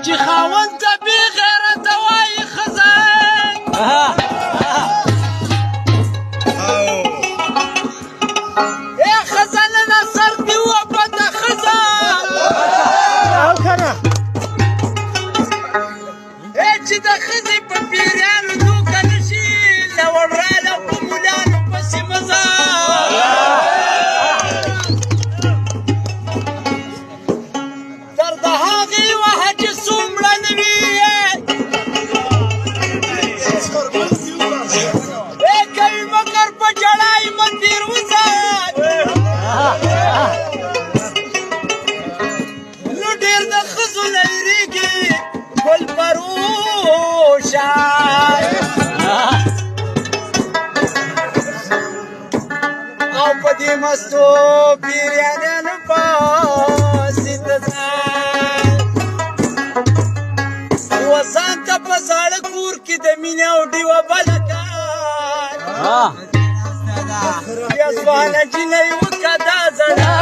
چې خاوند ته بې غیرته وایي ښځه ای ښځه نن سر دې وبده ښځه ای چې د ښځې په پیریانو دوکه نه شي له وړرانو په مولانو پسې مه ځه تر د هغې وخته چې څومره نه وي ای کوي مګر په ژړا یې مه تېر وځه نو ډېر د ښځو نه وېرېږي ګل فروشه او په دې مستو پیریانو پسې ته ځه وځان ته په زاړه کور کې د مینې او ډیوه بله کړه بیا ځوانه جینۍ وکړه دا زړه